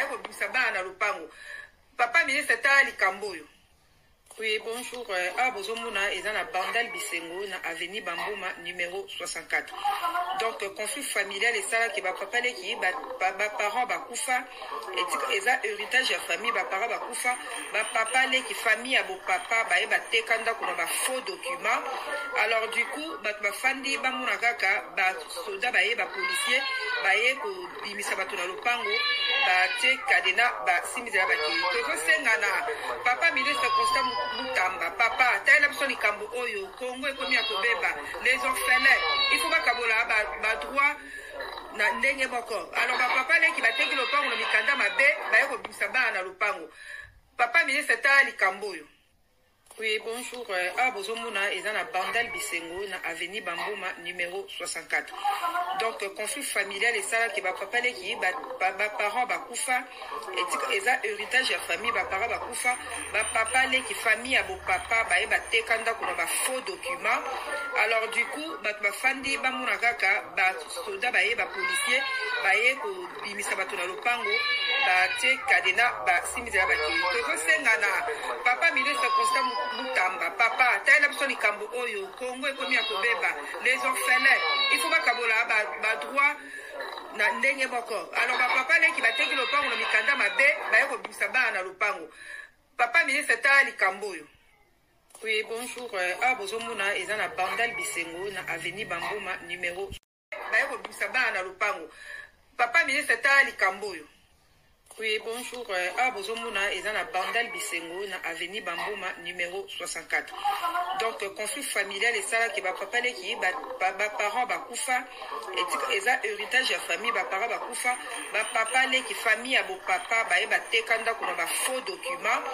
baye kobimisa bana na lopango. Papa ministre tala likambo oyo. Oui, bonjour. Bozomuna eza na Bandal Bisengo na avenue Bamboma numéro 64. Donc conflit familial et ça qui va papa qui parents bakufa et eza héritage ya famille parents bakufa papa qui famille abo papa ba tekanda kuna ba faux documents. Alors du coup ba fandi ba muna kaka ba soda ba policier ko bimisa bato na lopango ba te kadena ba simizela ba ki to sengana papa ministre constant Mutamba, papa, taïla psoni kambo oyo, Congo et komi akobeba, les orphelins, il faut pas kabola ba droit na ndenge boko. Alors papa le qui va teki lopango na mikanda mabe, ba yoko bisaba na lopango. Papa ministre tala likambo oyo. Oui, bonjour. Bozomuna eza na Bandal Bisengo na avenue Bamboma numéro 64. Donc conflit familial et ça qui va papa qui parents bakufa et eza héritage ya famille parents bakufa papa qui famille abo papa ba tekanda kuna ba faux documents. Alors du coup ba fandi ba muna kaka ba soda ba policier ko bimisa bato na lopango ba te kadena ba simizela ba ki to sengana papa ministre constant Mutamba, papa, taïla psoni kambo oyo, Congo et komi akobeba, les orphelins, il faut pas kabola ba droit na ndenge boko. Alors papa le qui va teki lopango na mikanda mabe, ba yoko bisaba na lopango. Papa ministre tala likambo oyo. Oui, bonjour. Bozomuna eza na Bandal Bisengo na avenue Bamboma numéro ba yoko bisaba na lopango. Papa ministre tala likambo oyo. Oui, bonjour. Bozomuna eza na Bandal Bisengo na avenue Bamboma numéro 64. Donc conflit familial et ça qui va papa qui parents bakufa et eza héritage ya famille parents bakufa papa qui famille abo papa ba tekanda kuna ba faux documents.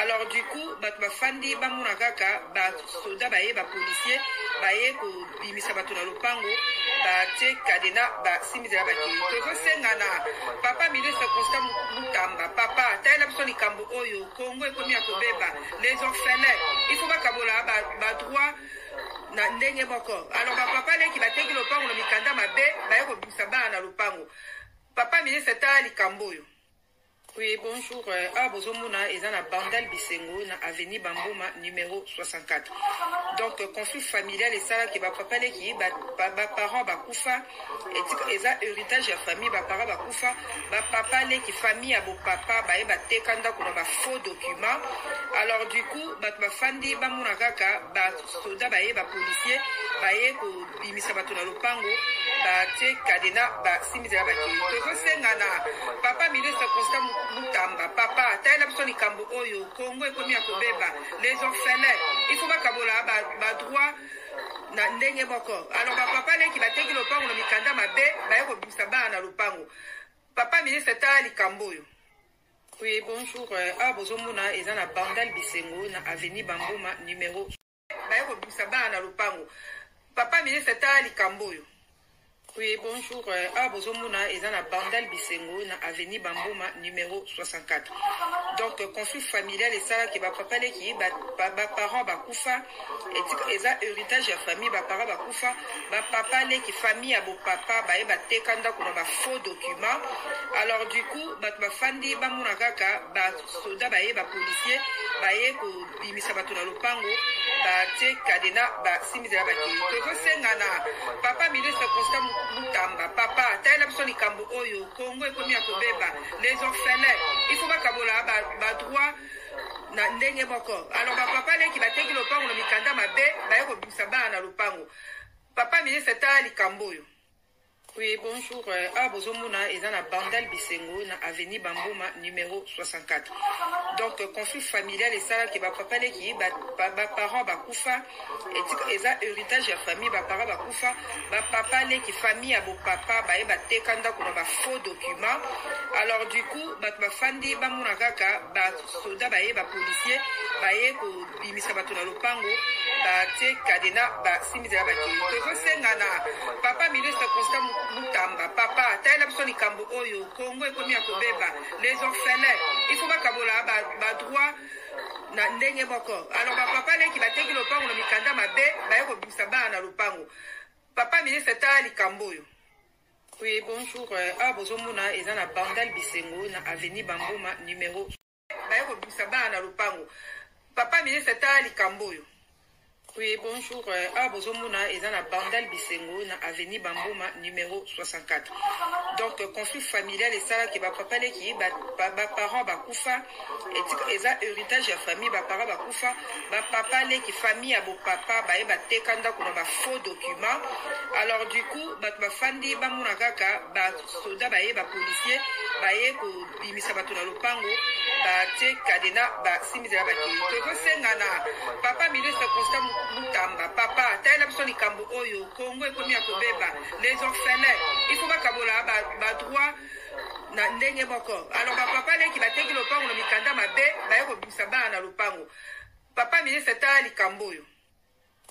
Alors du coup ba fandi ba muna kaka ba soda ba policier ko bimisa bato na lopango ba te kadena ba simizela ba ki to sengana papa ministre constant Mutamba, papa, taïla psoni kambo oyo, Congo et komi akobeba, les orphelins, il faut pas kabola ba droit na ndenge boko. Alors papa le qui va teki lopango na mikanda mabe, ba yoko bisaba na lopango. Papa ministre tala likambo oyo. Oui, bonjour. Bozomuna eza na Bandal Bisengo na avenue Bamboma numéro 64. Donc conflit familial et ça qui va papa qui parents bakufa et eza héritage ya famille parents bakufa papa qui famille abo papa ba tekanda kuna ba faux documents. Alors du coup ba fandi ba muna kaka ba soda ba policier ko bimisa bato na lopango ba te kadena ba simizela ba ki to sengana papa ministre constant Mutamba, papa, taïla psoni kambo oyo, Congo et komi akobeba, les orphelins, il faut pas kabola ba droit na ndenge boko. Alors papa le qui va teki lopango na mikanda mabe, ba yoko bisaba na lopango. Papa ministre tala likambo oyo. Oui, bonjour. Bozomuna eza na Bandal Bisengo na avenue Bamboma numéro ba yoko bisaba na lopango. Papa ministre tala likambo oyo. Oui, bonjour. Bozomuna eza na Bandal Bisengo na avenue Bamboma numéro 64. Donc conflit familial et ça qui va papa qui parents bakufa et eza héritage ya famille parents bakufa papa qui famille abo papa ba tekanda kuna ba faux documents. Alors du coup ba fandi ba muna kaka ba soda ba policier ko bimisa bato na lopango ba te kadena ba simizela ba ki to sengana papa ministre constant Mutamba, papa, taïla psoni kambo oyo, Congo et komi akobeba, les orphelins, il faut pas kabola ba droit na ndenge boko. Alors papa le qui va teki lopango na mikanda mabe, ba yoko bisaba na lopango. Papa ministre tala likambo oyo. Oui, bonjour. Bozomuna eza na Bandal Bisengo na avenue Bamboma numéro 64. Donc conflit familial et ça qui va papa qui parents bakufa et eza héritage ya famille parents bakufa papa qui famille abo papa ba tekanda kuna ba faux documents. Alors du coup ba fandi ba muna kaka ba soda ba policier ko bimisa bato na lopango ba te kadena ba simizela ba ki to sengana papa ministre constant Mutamba, papa, taïla psoni kambo oyo, Congo et komi akobeba, les orphelins, il faut pas kabola ba droit na ndenge boko. Alors papa le qui va teki lopango na mikanda mabe, ba yoko bisaba na lopango. Papa ministre tala likambo oyo. Oui, bonjour. Ah, bozomuna eza na bandal bisengo na avenue Bambuma numéro. Baye ko bisaba na lupango. Papa ministre ta likamboyo. Oui, bonjour. Ah, bozomuna eza na bandal bisengo na avenue Bambuma numéro 64. Donc, conflit familial et ça qui va papa qui parents bakufa et eza héritage ya famille parents bakufa papa qui famille abo papa ba tekanda kuna ba faux document. Alors du coup ba fandi ba muna kaka ba soda ba policier ko bimisa bato na lopango ba te kadena ba simisa ba ki to senga na papa ministre Constant Mutamba papa tayela biso likambo oyo Congo ekomi akobeba les orphelins il faut bakabola ba droit na ndenge moko. Alors papa qui va teki lopango na mikanda mabe ba ko bimisa ba na lopango papa ministre ta likambo oyo.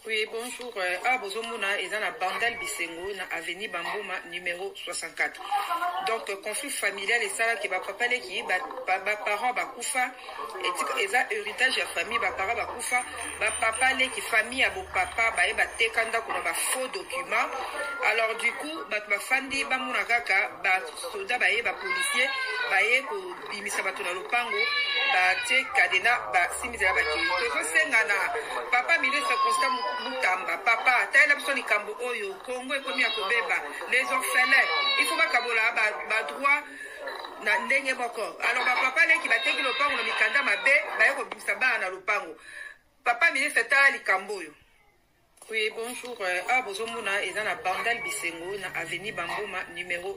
Oui, bonjour. Ah, bozomuna eza na bandal bisengo na avenue Bambuma numéro 64. Donc, conflit familial et ça qui va papa qui parents bakufa et eza héritage ya famille parents bakufa papa qui famille abo papa ba tekanda kuna ba faux document. Alors du coup ba fandi ba muna kaka ba soda ba policier ko bimisa bato na lopango ba te kadena ba simisa ba ki to senga na papa ministre Constant Mutamba papa tayela biso likambo oyo Congo ekomi akobeba les orphelins il faut bakabola ba droit na ndenge moko. Alors papa qui va teki lopango na mikanda mabe ba ko bimisa ba na lopango papa ministre ta likambo oyo. Oui, bonjour. Ah, bozomuna eza na bandal bisengo na avenue Bambuma numéro